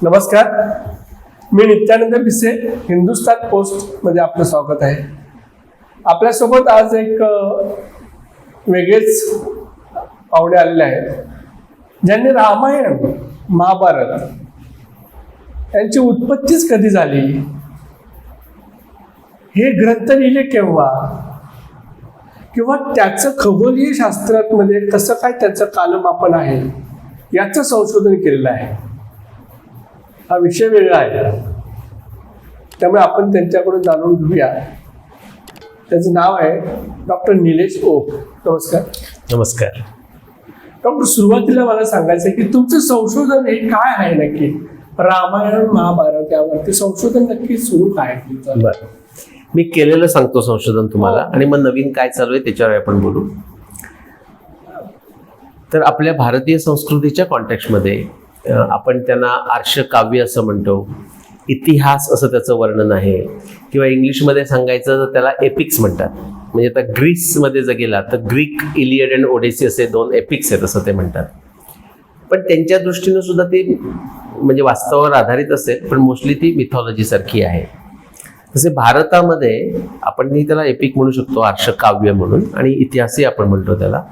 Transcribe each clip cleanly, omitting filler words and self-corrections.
नमस्कार, मी नित्यानंद पिसे, हिंदुस्तान पोस्ट मध्ये आपलं स्वागत आहे. आपल्यासोबत आज एक वेगळेच पाहुणे आलेले आहेत, ज्यांनी रामायण महाभारत यांची उत्पत्तीच कधी झाली, हे ग्रंथ लिहिले केव्हा, किंवा त्याचं खगोलीय शास्त्रामध्ये कसं काय त्याचं कालमापन आहे याचं संशोधन केलेलं आहे. हा विषय वेगळा आहे, त्यामुळे आपण त्यांच्याकडून जाणून घेऊया. त्याचं नाव आहे डॉक्टर निलेश ओक. नमस्कार. नमस्कार डॉक्टर, सुरुवातीला मला सांगायचं आहे की तुमचं संशोधन हे काय आहे नक्की, रामायण महाभारत यावरती संशोधन नक्की सुरू काय आहे तुमचं? बरं, मी केलेलं सांगतो संशोधन तुम्हाला, आणि मग नवीन काय चालू आहे त्याच्यावर आपण बोलू. तर आपल्या भारतीय संस्कृतीच्या कॉन्टेक्स्टमध्ये आपण त्यांना आर्षकाव्य असं म्हणतो, इतिहास असं त्याचं वर्णन आहे, किंवा इंग्लिशमध्ये सांगायचं तर त्याला एपिक्स म्हणतात. म्हणजे आता ग्रीसमध्ये जर गेला तर ग्रीक इलियड अँड ओडेसी असे 2 एपिक्स आहेत असं ते म्हणतात. पण त्यांच्या दृष्टीनं सुद्धा ते म्हणजे वास्तवावर आधारित असेल, पण मोस्टली ती मिथॉलॉजी सारखी आहे. तसे भारतामध्ये आपण त्याला एपिक म्हणू शकतो, आर्षकाव्य म्हणून, आणि इतिहासही आपण म्हणतो त्याला.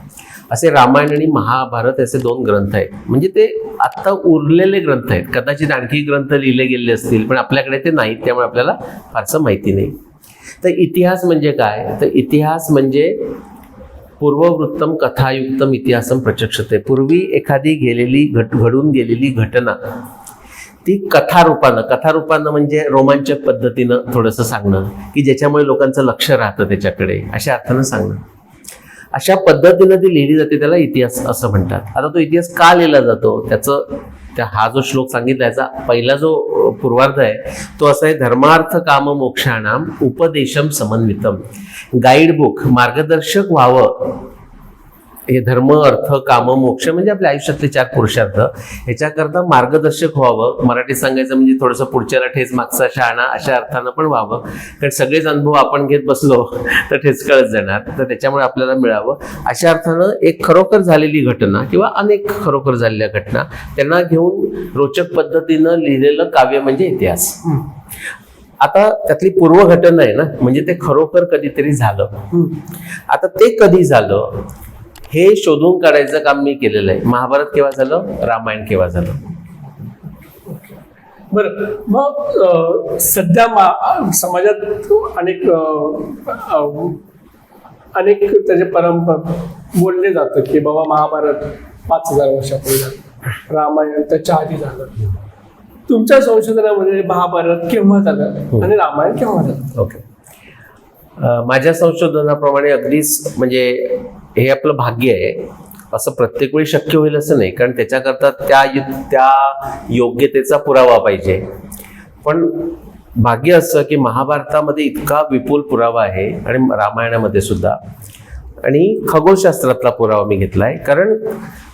असे रामायण आणि महाभारत असे 2 ग्रंथ आहेत. म्हणजे ते आत्ता उरलेले ग्रंथ आहेत. कदाचित आणखी ग्रंथ लिहिले गेले असतील, पण आपल्याकडे ते नाहीत, त्यामुळे आपल्याला फारसं माहिती नाही. तर इतिहास म्हणजे काय, तर इतिहास म्हणजे पूर्ववृत्तम कथायुक्तम इतिहासम प्रचक्षते. पूर्वी एखादी घडून गेलेली घटना ती कथारूपानं म्हणजे रोमांचक पद्धतीनं थोडंसं सांगणं, की ज्याच्यामुळे लोकांचं लक्ष राहतं त्याच्याकडे, अशा अर्थानं सांगणं. अशा पद्धतीनं ती लिहिली जाते, त्याला इतिहास असं म्हणतात. आता तो इतिहास का लिहिला जातो, हा जो श्लोक सांगितला याचा पहिला जो पूर्वार्ध आहे तो असा आहे, धर्मार्थ काम मोक्षाणाम उपदेशम समन्वितम. गाईड बुक, मार्गदर्शक व्हावं. हे धर्म अर्थ काम मोक्ष म्हणजे आपल्या आयुष्यातले 4 पुरुषार्थ, ह्याच्याकरता मार्गदर्शक व्हावं. मराठीत सांगायचं म्हणजे थोडंसं पुढच्याला ठेच मागचा शहाणा अशा अर्थानं पण व्हावं. कारण सगळेच अनुभव आपण घेत बसलो तर ठेच कळत जाणार, तर त्याच्यामुळे आपल्याला मिळावं अशा अर्थानं एक खरोखर झालेली घटना किंवा अनेक खरोखर झालेल्या घटना त्यांना घेऊन रोचक पद्धतीनं लिहिलेलं काव्य म्हणजे इतिहास. आता त्यातली पूर्वघटना आहे ना, म्हणजे ते खरोखर कधीतरी झालं. आता ते कधी झालं हे शोधून काढायचं काम मी केलेलं आहे. महाभारत केव्हा झालं, रामायण केव्हा झालं. बरं, मग सध्या समाजात अनेक त्याचे बोलले जातं की बाबा महाभारत 5000 वर्षापूर्वी झालं, रामायण त्याच्या आधी झालं. तुमच्या संशोधनामध्ये महाभारत केव्हा झालं आणि रामायण केव्हा झालं? ओके, माझ्या संशोधनाप्रमाणे अगदीच म्हणजे हे आपलं भाग्य आहे. असं प्रत्येक वेळी शक्य होईल असं नाही, कारण त्याच्याकरता त्या योग्यतेचा पुरावा पाहिजे. पण भाग्य असं की महाभारतामध्ये इतका विपुल पुरावा आहे, आणि रामायणामध्ये सुद्धा, आणि खगोलशास्त्रातला पुरावा मी घेतलाय. कारण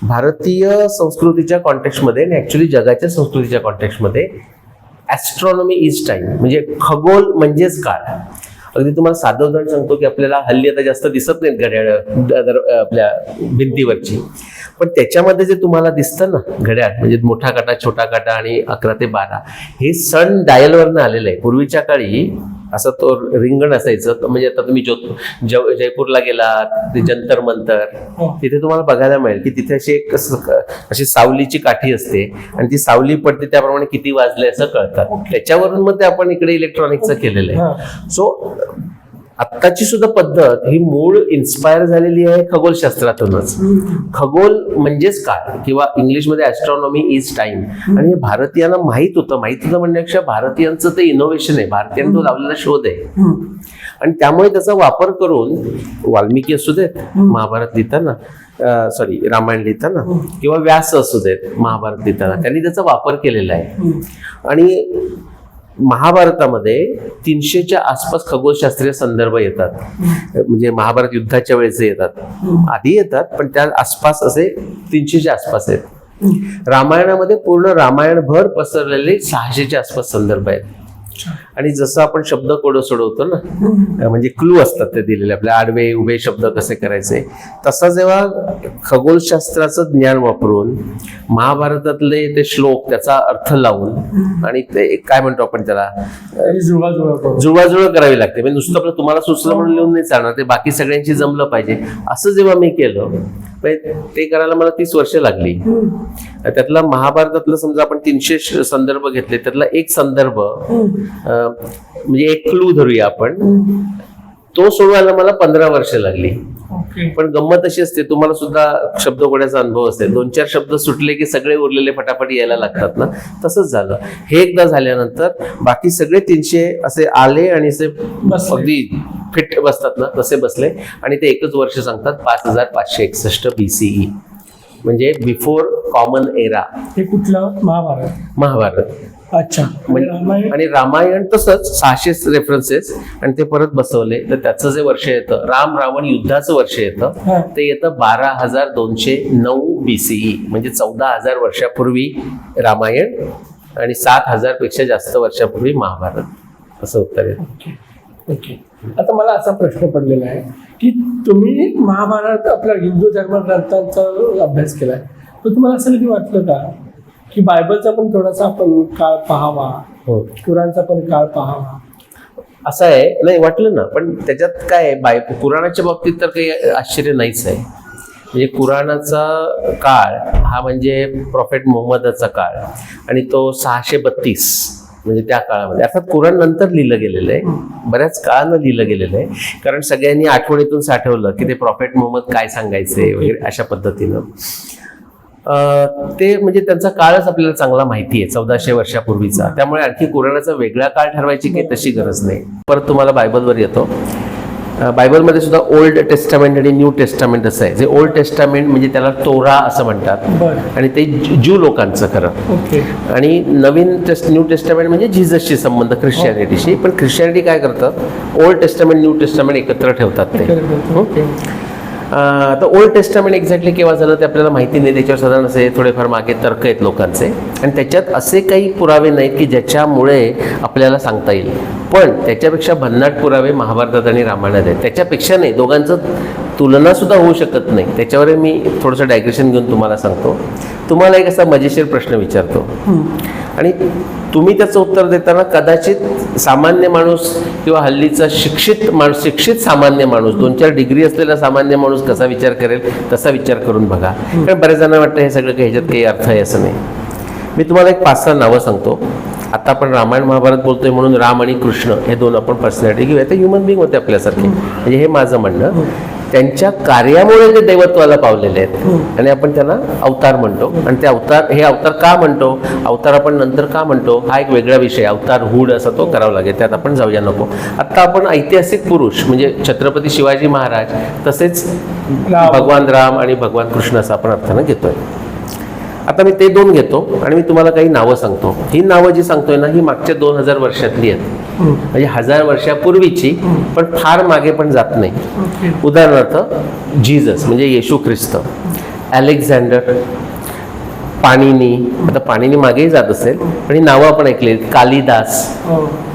भारतीय संस्कृतीच्या कॉन्टेक्स्टमध्ये आणि ॲक्च्युली जगाच्या संस्कृतीच्या कॉन्टेक्स्टमध्ये ॲस्ट्रॉनॉमी इज टाइम, म्हणजे खगोल म्हणजेच काळ. अगदी तुम्हाला साधं उदाहरण सांगतो की आपल्याला हल्ली आता जास्त दिसत नाहीत घड्याळ आपल्या भिंतीवरची, पण त्याच्यामध्ये जे तुम्हाला दिसतं ना घड्याळ, म्हणजे मोठा काटा, छोटा काटा आणि 11 ते 12, हे सन डायलवरनं आलेलं आहे. पूर्वीच्या काळी असं तो रिंगण असायचं. म्हणजे आता तुम्ही जयपूरला गेलात, ते जंतर मंतर, तिथे तुम्हाला बघायला मिळेल की तिथे अशी सावलीची काठी असते, आणि ती सावली पडते त्याप्रमाणे किती वाजले असं कळतात. त्याच्यावरून मग ते आपण इकडे इलेक्ट्रॉनिकचं केलेलं आहे. सो आत्ताची सुद्धा पद्धत ही मूळ इन्स्पायर झालेली आहे खगोलशास्त्रातूनच. खगोल म्हणजेच काय, किंवा इंग्लिशमध्ये ॲस्ट्रॉनॉमी इज टाइम. आणि हे भारतीयांना माहीत होतं म्हणण्यापेक्षा भारतीयांचं ते इनोव्हेशन आहे, भारतीयांनी तो लावलेला शोध आहे. आणि त्यामुळे त्याचा वापर करून वाल्मिकी असू देत महाभारत लिहिताना, रामायण लिहिताना, किंवा व्यास असू देत महाभारत लिहिताना, त्यांनी त्याचा वापर केलेला आहे. आणि महाभारतामध्ये 300च्या आसपास खगोलशास्त्रीय संदर्भ येतात. म्हणजे महाभारत युद्धाच्या वेळेचे येतात, आधी येतात, पण त्या आसपास असे 300च्या आसपास आहेत. रामायणामध्ये पूर्ण रामायणभर पसरलेले 600च्या आसपास संदर्भ आहेत. आणि जसं आपण शब्द कोड सोडवतो ना, म्हणजे क्लू असतात ते दिलेले आपल्या आडवे उभे शब्द कसे करायचे, तसा जेव्हा खगोलशास्त्राचं ज्ञान वापरून महाभारतातले ते श्लोक त्याचा अर्थ लावून आणि ते काय म्हणतो आपण त्याला जुळवाजुळव करावी लागते. म्हणजे नुसतं आपलं तुम्हाला सुचलं म्हणून लिहून नाही चालणार, ते बाकी सगळ्यांची जमलं पाहिजे. असं जेव्हा मी केलं ते करायला मला 30 वर्ष लागली. त्यातला महाभारतातलं समजा आपण 300 संदर्भ घेतले, त्यातला एक संदर्भ म्हणजे एक क्लू धरूया आपण, तो सोडवायला मला 15 वर्ष लागली. पण गंमत अशी असते, तुम्हाला सुद्धा शब्दकोड्याचा अनुभव असते, 2-4 शब्द सुटले की सगळे उरलेले फटाफट यायला लागतात ना, तसंच झालं. हे एकदा झाल्यानंतर बाकी सगळे 300 असे आले आणि असे अगदी फिट बसतात ना, तसे बसले आणि ते एकच वर्ष सांगतात 5561 BCE, म्हणजे बिफोर कॉमन एरा. हे कुठलं? महाभारत. अच्छा. आणि रामायण तसंच 600 रेफरन्सेस आणि ते परत बसवले, तर त्याचं जे वर्ष येतं राम रावण युद्धाचं वर्ष येतं, ते येतं 12,209 BCE, म्हणजे 14,000 वर्षापूर्वी रामायण आणि 7,000 पेक्षा जास्त वर्षापूर्वी महाभारत, असं उत्तर येतं. ओके. आता मला असा प्रश्न पडलेला आहे की तुम्ही महाभारत आपल्या हिंदू धर्मग्रंथांचा अभ्यास केलाय, पण तुम्हाला असं कधी वाटलं का की बायबलचा पण थोडासा आपण काळ पाहावा, कुराणचा पण काळ पाहावा? असं आहे, नाही वाटलं ना, पण त्याच्यात काय आहे, कुराणाच्या बाबतीत तर काही आश्चर्य नाहीच आहे. म्हणजे कुराणाचा काळ हा म्हणजे प्रॉफेट मोहम्मदाचा काळ आणि तो 632 म्हणजे त्या काळामध्ये, अर्थात कुराण नंतर लिहिलं गेलेलं आहे, बऱ्याच काळानं लिहिलं गेलेलं आहे, कारण सगळ्यांनी आठवणीतून साठवलं की ते प्रॉफेट मोहम्मद काय सांगायचे वगैरे अशा पद्धतीनं. ते म्हणजे त्यांचा काळच आपल्याला चांगला माहिती आहे, 1400 वर्षापूर्वीचा. त्यामुळे आणखी कुराणाचा वेगळा काळ ठरवायची काही तशी गरज नाही. परत तुम्हाला बायबलवर येतो. बायबलमध्ये सुद्धा ओल्ड टेस्टामेंट आणि न्यू टेस्टामेंट असं आहे. जे ओल्ड टेस्टामेंट म्हणजे त्याला तोरा असं म्हणतात आणि ते ज्यू लोकांचं खरं, आणि नवीन न्यू टेस्टामेंट म्हणजे जीजसशी संबंध, ख्रिश्चॅनिटीशी. पण ख्रिश्चॅनिटी काय करतात, ओल्ड टेस्टामेंट न्यू टेस्टामेंट एकत्र ठेवतात ते. तर ओल्ड टेस्टामेंट एक्झॅक्टली केव्हा झालं ते आपल्याला माहिती नाही, त्याच्यावर साधारण असे थोडेफार मागे तर्क आहेत लोकांचे, आणि त्याच्यात असे काही पुरावे नाहीत की ज्याच्यामुळे आपल्याला सांगता येईल. पण त्याच्यापेक्षा भन्नाट पुरावे महाभारतात आणि रामायणात आहेत. त्याच्यापेक्षा नाही, दोघांचं तुलना सुद्धा होऊ शकत नाही. त्याच्यावर मी थोडंसं डायग्रेशन घेऊन तुम्हाला सांगतो. तुम्हाला एक असा मजेशीर प्रश्न विचारतो आणि तुम्ही त्याचं उत्तर देताना कदाचित सामान्य माणूस किंवा हल्लीचा शिक्षित सामान्य माणूस, 2-4 डिग्री असलेला सामान्य माणूस कसा विचार करेल तसा विचार करून बघा. कारण बऱ्याच जणांना वाटतं हे सगळं काही ह्याच्यात काही अर्थ आहे, असं नाही. मी तुम्हाला एक 5-6 नावं सांगतो. आता आपण रामायण महाभारत बोलतोय म्हणून राम आणि कृष्ण हे दोन आपण पर्सनॅलिटी घेऊया. ते ह्युमन बिंग होते आपल्यासारखे, म्हणजे हे माझं म्हणणं. त्यांच्या कार्यामुळे ते दैवत्वाला पावलेले आहेत आणि आपण त्यांना अवतार म्हणतो. आणि ते अवतार का म्हणतो, अवतार आपण नंतर का म्हणतो, हा एक वेगळा विषय. अवतारहूड असा तो करावा लागेल, त्यात आपण जाऊया नको. आता आपण ऐतिहासिक पुरुष म्हणजे छत्रपती शिवाजी महाराज, तसेच भगवान राम आणि भगवान कृष्ण असं आपण अर्थानं घेतोय. आता मी ते 2 घेतो आणि मी तुम्हाला काही नावं सांगतो. ही नावं जी सांगतोय ना, ही मागच्या 2000 वर्षातली आहेत, म्हणजे 1000 वर्षापूर्वीची, पण फार मागे पण जात नाही. उदाहरणार्थ जीजस म्हणजे येशू ख्रिस्त, अलेक्झांडर, पाणिनी. आता पाणिनी मागेही जात असेल, पण ही नावं आपण ऐकली. कालिदास,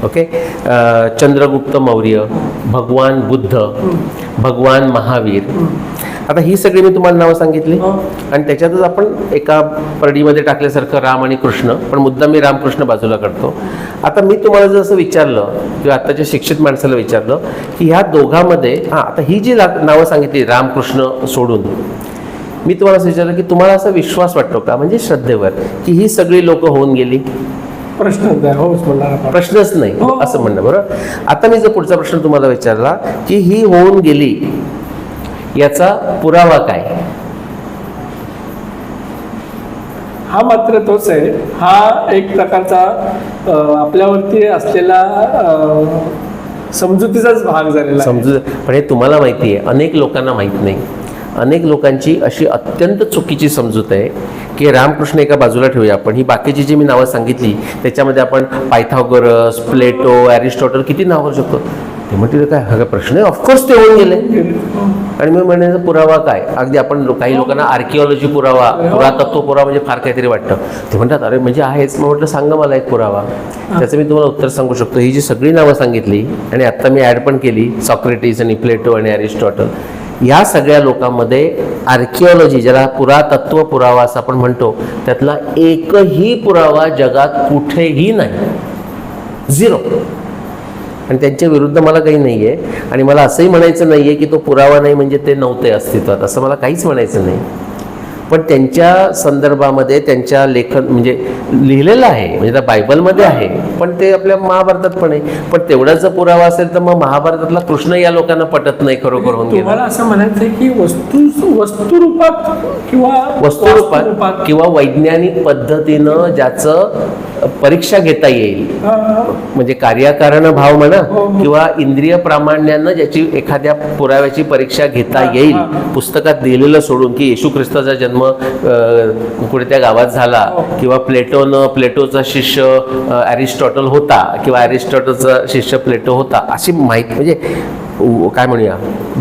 ओके, चंद्रगुप्त मौर्य, भगवान बुद्ध, भगवान महावीर. आता ही सगळी मी तुम्हाला नावं सांगितली आणि त्याच्यातच आपण एका परडीमध्ये टाकल्यासारखं राम आणि कृष्ण, पण मुद्दा मी रामकृष्ण बाजूला करतो. आता मी तुम्हाला जर असं विचारलं किंवा आताच्या शिक्षित माणसाला विचारलं की ह्या दोघांमध्ये, आता ही जी नावं सांगितली रामकृष्ण सोडून, मी तुम्हाला असं विचारलं की तुम्हाला असा विश्वास वाटतो का, म्हणजे श्रद्धेवर, की ही सगळी लोक होऊन गेली? प्रश्नच नाही असं म्हणणं. बरोबर. आता मी जर पुढचा प्रश्न तुम्हाला विचारला की ही होऊन गेली, याचा पुरावा काय? हा मात्र तोच आहे. हा एक प्रकारचा आपल्यावरती असलेला समजुतीचाच भाग झालेला समजूत. पण हे तुम्हाला माहिती आहे, अनेक लोकांना माहीत नाही. अनेक लोकांची अशी अत्यंत चुकीची समजूत आहे की रामकृष्ण एका बाजूला ठेवूया, पण ही बाकीची जी मी नावं सांगितली त्याच्यामध्ये आपण पायथागोरस, प्लेटो, ॲरिस्टॉटल किती नावं शकतो. ते म्हटलं काय हा प्रश्न आहे, ऑफकोर्स ते होऊन गेले. आणि मी म्हणायचं पुरावा काय, अगदी आपण काही लोकांना आर्किओलॉजी पुरावा, पुरातत्व पुरावा म्हणजे फार काहीतरी वाटतं. ते म्हणतात अरे म्हणजे आहेच. मग म्हटलं सांगा मला एक पुरावा. त्याचं मी तुम्हाला उत्तर सांगू शकतो. ही जी सगळी नावं सांगितली आणि आत्ता मी ॲड पण केली, सॉक्रेटिस आणि प्लेटो आणि अरिस्टॉटल, या सगळ्या लोकांमध्ये आर्किओलॉजी, ज्याला पुरातत्व पुरावा असं आपण म्हणतो, त्यातला एकही पुरावा जगात कुठेही नाही, झिरो. आणि त्यांच्या विरुद्ध मला काही नाही आहे. आणि मला असंही म्हणायचं नाही आहे की तो पुरावा नाही म्हणजे ते नव्हते अस्तित्वात, असं मला काहीच म्हणायचं नाही. पण त्यांच्या संदर्भामध्ये त्यांच्या लेखन म्हणजे लिहिलेलं आहे, म्हणजे त्या बायबलमध्ये आहे, पण ते आपल्या महाभारतात पण आहे. पण तेवढाच जर पुरावा असेल तर मग महाभारतातला कृष्ण या लोकांना पटत नाही खरोखर होऊन गेला. तुम्हाला असं म्हणायचं आहे की वस्तुरूपात किंवा वैज्ञानिक पद्धतीनं ज्याचं परीक्षा घेता येईल, म्हणजे कार्याकारण भाव म्हणा किंवा इंद्रिय प्रामाण्यानं ज्याची एखाद्या पुराव्याची परीक्षा घेता येईल, पुस्तकात दिलेलं सोडून की येशू ख्रिस्ताचा जन्म कुठे त्या गावात झाला किंवा प्लेटोचा शिष्य अरिस्टॉटल होता किंवा अरिस्टॉटलचा शिष्य प्लेटो होता, अशी माहिती म्हणजे काय म्हणूया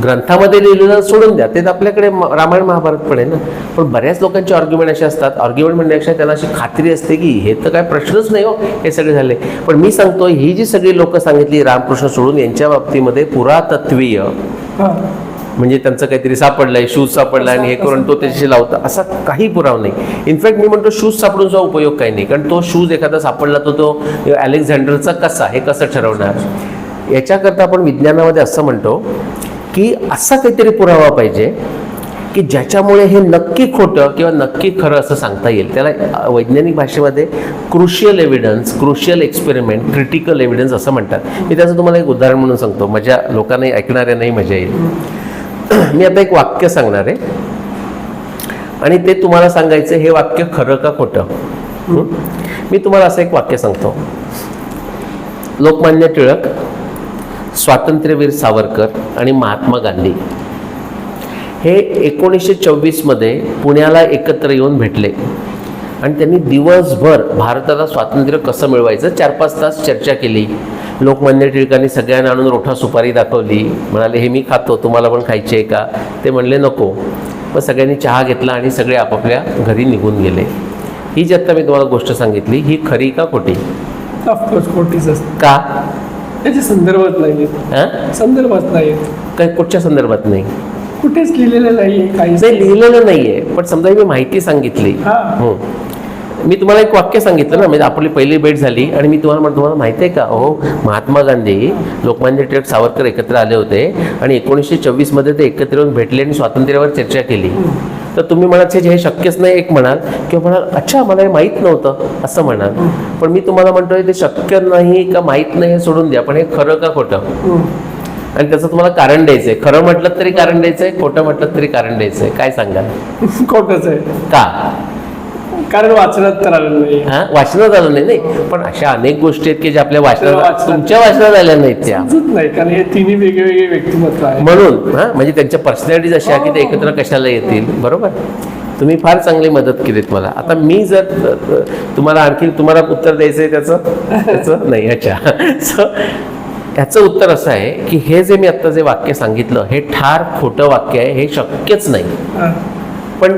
ग्रंथामध्ये लिहिलेलं सोडून द्या, ते आपल्याकडे रामायण महाभारत पण आहे ना. पण बऱ्याच लोकांचे आर्ग्युमेंट असे असतात, आर्ग्युमेंट म्हणण्यापेक्षा त्यांना अशी खात्री असते की हे तर काय प्रश्नच नाही हो, हे सगळे झाले. पण मी सांगतो ही जी सगळी लोक सांगितली रामकृष्ण सोडून, यांच्या बाबतीमध्ये पुरातत्वीय म्हणजे त्यांचं काहीतरी सापडलंय, शूज सापडलाय आणि हे करून तो त्याच्याशी लावता, असा काही पुरावा नाही. इनफॅक्ट मी म्हणतो शूज सापडून सुद्धा उपयोग काही नाही, कारण तो शूज एखादा सापडला तो अलेक्झांडरचा कसा, हे कसं ठरवणार. याच्याकरता आपण विज्ञानामध्ये असं म्हणतो की असा काहीतरी पुरावा पाहिजे की ज्याच्यामुळे हे नक्की खोटं किंवा नक्की खरं असं सांगता येईल. त्याला वैज्ञानिक भाषेमध्ये crucial evidence, crucial experiment, critical evidence असं म्हणतात. मी त्याचं तुम्हाला एक उदाहरण म्हणून सांगतो, मजा लोकांनाही ऐकणाऱ्यांनाही मजा येईल. मी आता एक वाक्य सांगणार आहे आणि ते तुम्हाला सांगायचं हे वाक्य खरं का खोटं. मी तुम्हाला असं एक वाक्य सांगतो. लोकमान्य टिळक, स्वातंत्र्यवीर सावरकर आणि महात्मा गांधी हे 1924 मध्ये पुण्याला एकत्र येऊन भेटले आणि त्यांनी दिवसभर भारताला स्वातंत्र्य कसं मिळवायचं 4-5 तास चर्चा केली. लोकमान्य टिळकांनी सगळ्यांना आणून रोठा सुपारी दाखवली, म्हणाले हे मी खातो, तुम्हाला पण खायचे आहे का. ते म्हणले नको. मग सगळ्यांनी चहा घेतला आणि सगळे आपापल्या घरी निघून गेले. ही जी आत्ता मी तुम्हाला गोष्ट सांगितली ही खरी का खोटी. ऑफकोर्स खोटीच असते. का. त्याचे संदर्भात नाही, संदर्भात नाही. काय कुठच्या संदर्भात नाही, कुठेच लिहिलेलं नाहीये, काहीच नाही लिहिलेलं नाहीये. पण समजा मी माहिती सांगितली, मी तुम्हाला एक वाक्य सांगितलं ना, म्हणजे आपली पहिली भेट झाली आणि मी तुम्हाला म्हणतो तुम्हाला माहिती आहे का, हो महात्मा गांधी, लोकमान्य टिळक, सावरकर एकत्र आले होते आणि 1924 मध्ये ते एकत्र येऊन भेटले आणि स्वातंत्र्यावर चर्चा केली. तर तुम्ही म्हणाल हे शक्यच नाही एक म्हणाल, किंवा म्हणाल अच्छा मला हे माहीत नव्हतं असं म्हणाल. पण मी तुम्हाला म्हणतोय ते शक्य नाही का माहीत नाही हे सोडून द्या, पण हे खरं का खोटं. आणि त्याचं तुम्हाला कारण द्यायचंय. खरं म्हटलं तरी कारण द्यायचंय, खोटं म्हटलं तरी कारण द्यायचंय. काय सांगाल. खोटंच आहे. का. कारण वाचनात तर आलं नाही. वाचनात आलं नाही. पण अशा अनेक गोष्टी आहेत की ज्या आपल्या वाचनात, तुमच्या वाचनात आल्या नाहीत त्या. नाही, कारण हे तिन्ही वेगवेगळे व्यक्तिमत्व आहे म्हणून म्हणजे त्यांच्या पर्सनॅलिटीज अशा की ते एकत्र कशाला येतील. बरोबर. तुम्ही फार चांगली मदत केलीत मला. आता मी जर तुम्हाला आणखी तुम्हाला उत्तर द्यायचंय त्याचं नाही. अच्छा. याचं उत्तर असं आहे की हे जे मी आत्ता जे वाक्य सांगितलं हे ठार खोटं वाक्य आहे, हे शक्यच नाही. पण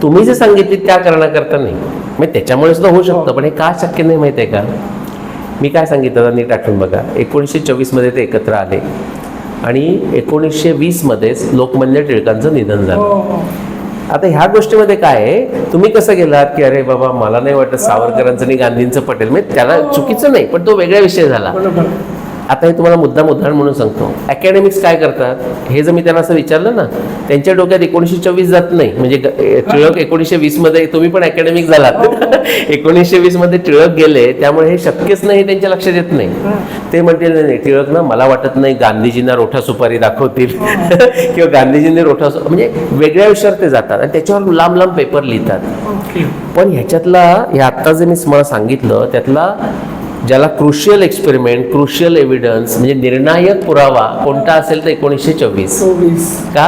तुम्ही जे सांगितले त्या कारणाकरता नाही, म्हणजे त्याच्यामुळे सुद्धा होऊ शकतं. पण हे का शक्य नाही माहिती आहे का. मी काय सांगितलं नीट आठवून बघा. 1924 मध्ये ते एकत्र आले आणि 1920 मध्येच लोकमान्य टिळकांचं निधन झालं. आता ह्या गोष्टीमध्ये काय आहे, तुम्ही कसं गेलात की अरे बाबा मला नाही वाटत सावरकरांचं आणि गांधींचं पटेल, म्हणजे त्याला चुकीचं नाही, पण तो वेगळा विषय झाला. आता हे तुम्हाला मुद्दाम उदाहरण म्हणून सांगतो. अकॅडमिक्स काय करतात हे जर मी त्यांना असं विचारलं ना, त्यांच्या डोक्यात 1924 जात नाही. म्हणजे टिळक 1920 मध्ये, तुम्ही पण अकॅडमिक झालात 1920 मध्ये टिळक गेले, त्यामुळे हे शक्यच नाही, त्यांच्या लक्षात येत नाही. ते म्हणतील नाही टिळक ना मला वाटत नाही गांधीजींना रोठा सुपारी दाखवतील किंवा गांधीजींनी रोठा, म्हणजे वेगळ्या विषयावर ते जातात आणि त्याच्यावर लांब लांब पेपर लिहितात. पण ह्याच्यातला हे आत्ता जे मी तुम्हाला सांगितलं त्यातला ज्याला क्रुशियल एक्सपेरिमेंट, क्रुशियल एव्हिडन्स म्हणजे निर्णायक पुरावा कोणता असेल तर 1924. का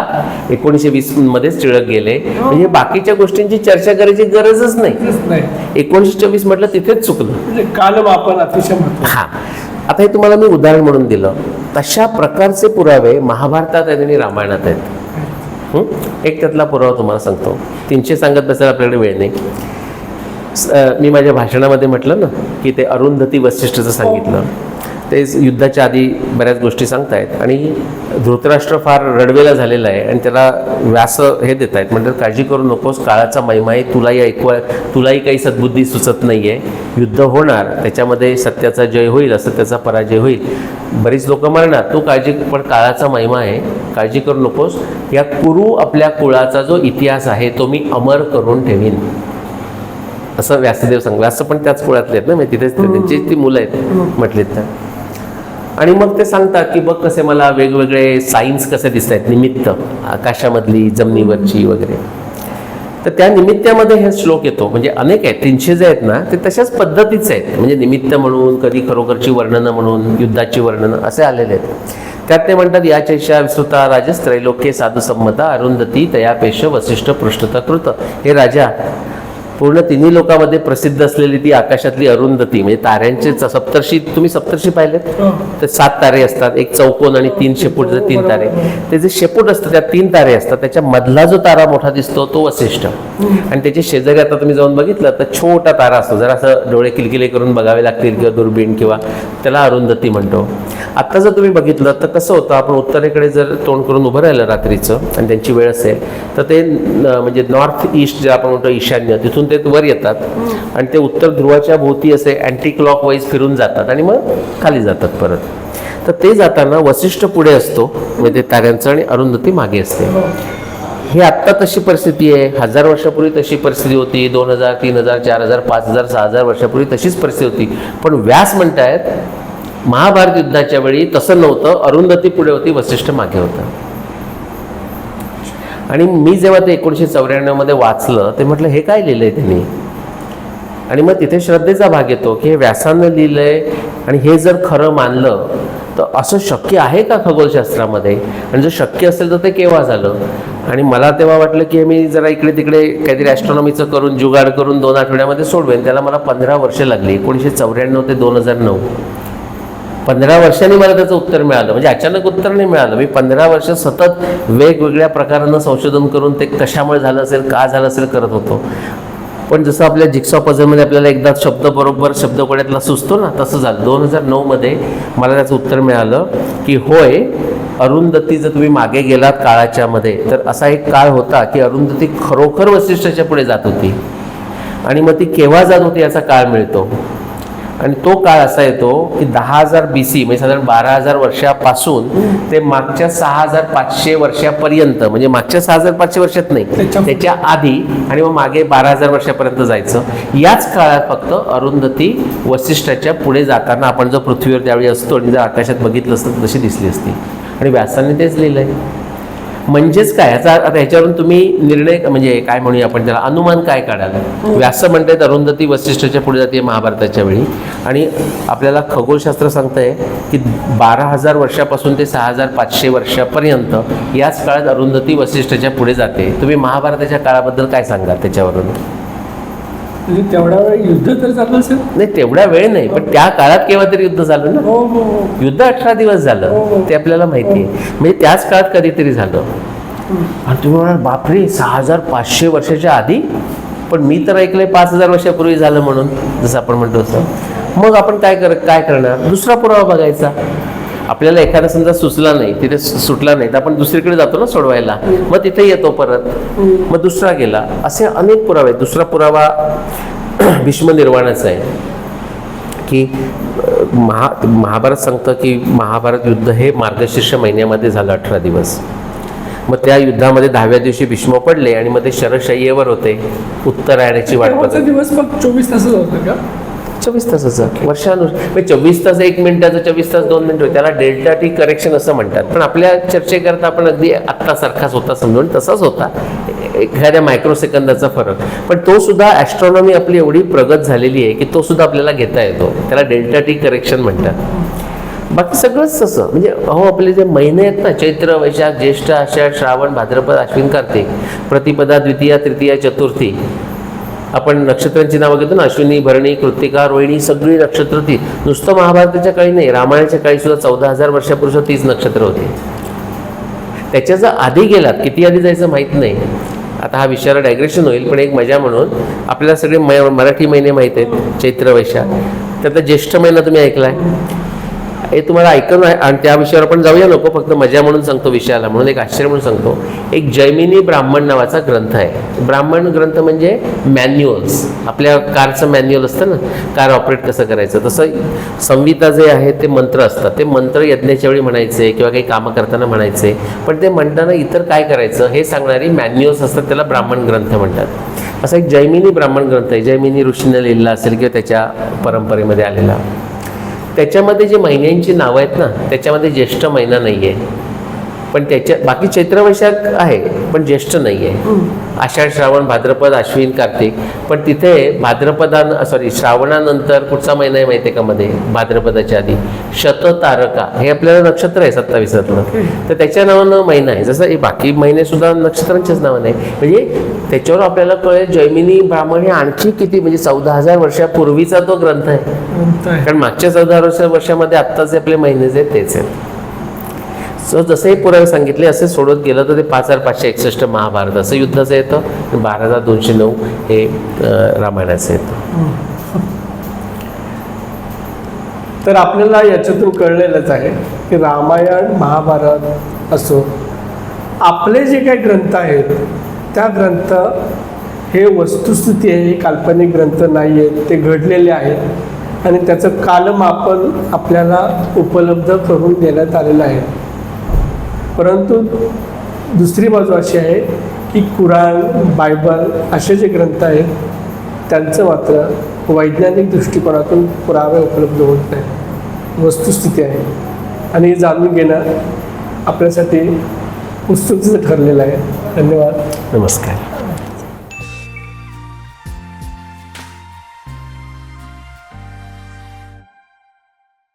1920 मध्येच टिळक गेले, म्हणजे बाकीच्या गोष्टींची चर्चा करायची गरजच नाही. 1924 म्हटलं तिथेच चुकलं. म्हणजे कालमापन अतिशय महत्त्वाचं. हा. आता हे तुम्हाला मी उदाहरण म्हणून दिलं. तशा प्रकारचे पुरावे महाभारतात आहेत आणि रामायणात आहेत. एक त्यातला पुरावा तुम्हाला सांगतो. 300 सांगत बसायला आपल्याकडे वेळ नाही. मी माझ्या भाषणामध्ये म्हटलं ना की ते अरुंधती वसिष्ठचं सांगितलं. ते युद्धाच्या आधी बऱ्याच गोष्टी सांगतायत आणि धृतराष्ट्र फार रडवेला झालेला आहे आणि त्याला व्यास हे देत आहेत, म्हणतात काळजी करू नकोस, काळाचा महिमा आहे, तुलाही काही सद्बुद्धी सुचत नाही आहे, युद्ध होणार, त्याच्यामध्ये सत्याचा जय होईल, असत्याचा पराजय होईल, बरीच लोक मरणार, तू काळजी, पण काळाचा महिमा आहे, काळजी करू नकोस, या कुरु आपल्या कुळाचा जो इतिहास आहे तो मी अमर करून ठेवीन, असं व्यासदेव व्यास पण त्याच कुळातले आहेत ना, म्हणजे तिथेच त्यांची ती मुलं आहेत म्हटलीत तर. आणि मग ते सांगतात की बघ कसे मला वेगवेगळे सायन्स कसे दिसत आहेत, निमित्त आकाशामधली, जमिनीवरची वगैरे. तर त्या निमित्तामध्ये हे श्लोक येतो, म्हणजे अनेक आहेत, 300 जे आहेत ना ते तशाच पद्धतीचे आहेत, म्हणजे निमित्त म्हणून, कधी खरोखरची वर्णनं म्हणून, युद्धाची वर्णनं असे आलेले आहेत. त्यात ते म्हणतात या चैषा विस्तृता राजस्त्रैलोक्ये साधू संमता अरुंधती तयापेश वसिष्ठ पृष्ठता कृत. हे राजा, पूर्ण तिन्ही लोकांमध्ये प्रसिद्ध असलेली ती आकाशातली अरुंधती, म्हणजे ताऱ्यांचे सप्तर्षी, तुम्ही सप्तर्षी पाहिलेत तर 7 तारे असतात, एक चौकोन आणि 3 शेपूट, 3 तारे. ते जे शेपूट असतं त्यात 3 तारे असतात, त्याच्या मधला जो तारा मोठा दिसतो तो वसिष्ठ, आणि त्याचे शेजारी आता तुम्ही जाऊन बघितलं तर छोटा तारा असतो, जरा असं डोळे किलकिले करून बघावे लागतील किंवा दुर्बीण, किंवा त्याला अरुंधती म्हणतो. आत्ता जर तुम्ही बघितलं तर कसं होतं, आपण उत्तरेकडे जर तोंड करून उभं राहिलं रात्रीचं आणि त्यांची वेळ असेल तर ते म्हणजे नॉर्थ ईस्ट जे आपण म्हणतो ईशान्य, तिथून ते वर येतात आणि ते उत्तर ध्रुवाच्या भोवती असे अँटी क्लॉक वाईज फिरून जातात आणि मग खाली जातात परत. तर ते जाताना वसिष्ठ पुढे असतो, म्हणजे ते ताऱ्यांचं, आणि अरुंधती मागे असते. हे आत्ता तशी परिस्थिती आहे, 1000 वर्षापूर्वी तशी परिस्थिती होती, 2000, 3000, 4000, 5000, 6000 वर्षापूर्वी तशीच परिस्थिती होती. पण व्यास म्हणतायत महाभारत युद्धाच्या वेळी तसं नव्हतं, अरुंधती पुढे होती, वसिष्ठ मागे होता. आणि मी जेव्हा ते 1994 मध्ये वाचलं ते म्हटलं हे काय लिहिलंय त्यांनी, आणि मग तिथे श्रद्धेचा भाग येतो की हे व्यासानं लिहिलंय आणि हे जर खरं मानलं तर असं शक्य आहे का खगोलशास्त्रामध्ये, आणि जर शक्य असेल तर ते केव्हा झालं. आणि मला तेव्हा वाटलं की मी जरा इकडे तिकडे काहीतरी ॲस्ट्रॉनॉमीचं करून जुगाड करून 2 आठवड्यामध्ये सोडवेन. त्याला मला 15 वर्ष लागली, 1994 ते 2009, 15 वर्षांनी मला त्याचं उत्तर मिळालं. म्हणजे अचानक उत्तर नाही मिळालं, मी 15 वर्ष सतत वेगवेगळ्या प्रकारानं संशोधन करून ते कशामुळे झालं असेल, का झालं असेल करत होतो. पण जसं आपल्या जिक्सॉ पझलमध्ये आपल्याला एकदा शब्द बरोबर शब्दकोड्यातला सुचतो ना, तसं झालं. 2009 मध्ये मला त्याचं उत्तर मिळालं की होय, अरुंधती जर तुम्ही मागे गेलात काळाच्या मध्ये तर असा एक काळ होता की अरुंधती खरोखर वसिष्ठाच्या पुढे जात होती, आणि मग ती केव्हा जात होती याचा काळ मिळतो. आणि तो काळ असा येतो की 10,000 BC, म्हणजे साधारण 12,000 वर्षापासून ते मागच्या 6,500 वर्षापर्यंत, म्हणजे मागच्या 6,500 वर्षात नाही, त्याच्या आधी, आणि मग मागे 12,000 वर्षापर्यंत जायचं. याच काळात फक्त अरुंधती वसिष्ठाच्या पुढे जाताना आपण जर पृथ्वीवर त्यावेळी असतो आणि जर आकाशात बघितलं असतं तर तशी दिसली असती. आणि व्यासाने तेच लिहिलंय. म्हणजेच काय, याचा आता ह्याच्यावरून तुम्ही निर्णय, म्हणजे काय म्हणूया आपण त्याला, अनुमान काय काढाल. व्यास म्हणतात अरुंधती वसिष्ठाच्या पुढे जाते महाभारताच्या वेळी, आणि आपल्याला खगोलशास्त्र सांगतंय की 12,000 वर्षापासून ते 6,500 वर्षापर्यंत याच काळात अरुंधती वसिष्ठाच्या पुढे जाते. तुम्ही महाभारताच्या काळाबद्दल काय सांगा त्याच्यावरून. म्हणजे तेवढा वेळ युद्ध तर झालं असेल. नाही, तेवढा वेळ नाही, पण त्या काळात केव्हा तरी युद्ध झालं ना. युद्ध 18 दिवस झालं, ते आपल्याला माहिती आहे. म्हणजे त्याच काळात कधीतरी झालं. आणि तुम्ही म्हणाल बापरे, 6,500 वर्षाच्या आधी, पण मी तर ऐकलंय 5,000 वर्षापूर्वी झालं म्हणून, जसं आपण म्हणतो तसं. मग आपण काय करणार, दुसरा पुरावा बघायचा. आपल्याला एखादा समजा सुचला नाही, तिथे सुटला नाही तर आपण दुसरीकडे जातो ना सोडवायला, मग तिथे येतो परत, मग दुसरा गेला. असे अनेक पुरावे आहेत. दुसरा पुरावा भीष्मनिर्वाणाचा आहे की महाभारत सांगतं की महाभारत युद्ध हे मार्गशीर्ष महिन्यामध्ये झालं, 18 दिवस. मग त्या युद्धामध्ये 10व्या दिवशी भीष्म पडले आणि मग ते शरशय्येवर होते, उत्तरायणाची वाट बघत. दिवस मग 24 तासच होतं का? 24 तासाचं वर्षानुसार, 24 तास 1 मिनिटाचं, 24 तास 2 मिनिटं, त्याला डेल्टा टी करेक्शन असं म्हणतात. पण आपल्या चर्चेकरता आपण अगदी आत्तासारखाच होता समजून, तसाच होता, एखाद्या मायक्रोसेकंदाचा फरक. पण तो सुद्धा ॲस्ट्रॉनॉमी आपली एवढी प्रगत झालेली आहे की तो सुद्धा आपल्याला घेता येतो, त्याला डेल्टा टी करेक्शन म्हणतात. बाकी सगळंच तसं, म्हणजे आपले जे महिने आहेत ना, चैत्र, वैशाख, ज्येष्ठ, आषाढ, श्रावण, भाद्रपद, अश्विन, कार्तिक, प्रतिपदा, द्वितीया, तृतीया, चतुर्थी, आपण नक्षत्रांची नावं घेतो ना, अश्विनी, भरणी, कृत्तिका, रोहिणी, सगळी नक्षत्र ती. नुसतं महाभारताच्या काळी नाही, रामायणाच्या काळी सुद्धा 14,000 वर्षापूर्वी 30 नक्षत्र होती. त्याच्या जर आधी गेलात, किती आधी जायचं माहीत नाही. आता हा विषयाला डायग्रेशन होईल, पण एक मजा म्हणून आपल्याला सगळे मराठी महिने माहीत आहेत, चैत्र वैशाख. त्यातला ज्येष्ठ महिना तुम्ही ऐकलाय, हे तुम्हाला ऐकून आहे आणि त्या विषयावर आपण जाऊया नको, फक्त मजा म्हणून सांगतो विषयाला, म्हणून एक आश्चर्य म्हणून सांगतो. एक जैमिनी ब्राह्मण नावाचा ग्रंथ आहे. ब्राह्मण ग्रंथ म्हणजे मॅन्युअल्स, आपल्या कारचं मॅन्युअल असतं ना, कार ऑपरेट कसं करायचं, तसं संहिता जे आहे ते मंत्र असतात. ते मंत्र यज्ञाच्या वेळी म्हणायचे किंवा काही कामं करताना म्हणायचे, पण ते म्हणताना इतर काय करायचं हे सांगणारी मॅन्युअल्स असतात, त्याला ब्राह्मण ग्रंथ म्हणतात. असा एक जैमिनी ब्राह्मण ग्रंथ आहे, जैमिनी ऋषीनं लिहिलेला असेल किंवा त्याच्या परंपरेमध्ये आलेला. त्याच्यामध्ये जे महिन्यांची नावं आहेत ना, त्याच्यामध्ये ज्येष्ठ महिना नाही आहे, पण त्याच्या बाकी चैत्र वैशाख आहे, पण ज्येष्ठ नाही आहे. आषाढ, श्रावण, भाद्रपद, अश्विन, कार्तिक. पण तिथे श्रावणानंतर कुठचा महिना आहे माहिती आहे का मध्ये, भाद्रपदाच्या आधी शततारका हे आपल्याला नक्षत्र आहे 27तलं, तर त्याच्या नावानं महिना आहे. जसं हे बाकी महिने सुद्धा नक्षत्रांच्याच नावाने आहे. म्हणजे त्याच्यावर आपल्याला कळेल जैमिनी ब्राह्मण हे आणखी किती, म्हणजे 14,000 वर्षापूर्वीचा तो ग्रंथ आहे. कारण मागच्या 14,000 वर्षामध्ये आत्ताचे आपले महिने जे तेच आहेत. सो जसे पुरावे सांगितले असे सोडत गेलं तर ते 5,561 महाभारत असं युद्धाचं येतं, 12,209 हे रामायणाचं येतं. तर आपल्याला याच्यातून कळलेलंच आहे की रामायण, महाभारत असो, आपले जे काही ग्रंथ आहेत त्या ग्रंथ हे वस्तुस्थिती आहे, हे काल्पनिक ग्रंथ नाही आहेत, ते घडलेले आहेत आणि त्याचं कालमापन आपल्याला उपलब्ध करून देण्यात आलेलं आहे. परंतु दुसरी बाजू अशी आहे की कुराण, बायबल असे जे ग्रंथ आहेत त्यांचं मात्र वैज्ञानिक दृष्टिकोनातून पुरावे उपलब्ध होत नाही, वस्तुस्थिती आहे. आणि हे जाणून घेणं आपल्यासाठी उत्सुकतेचं ठरलेलं आहे. धन्यवाद. नमस्कार.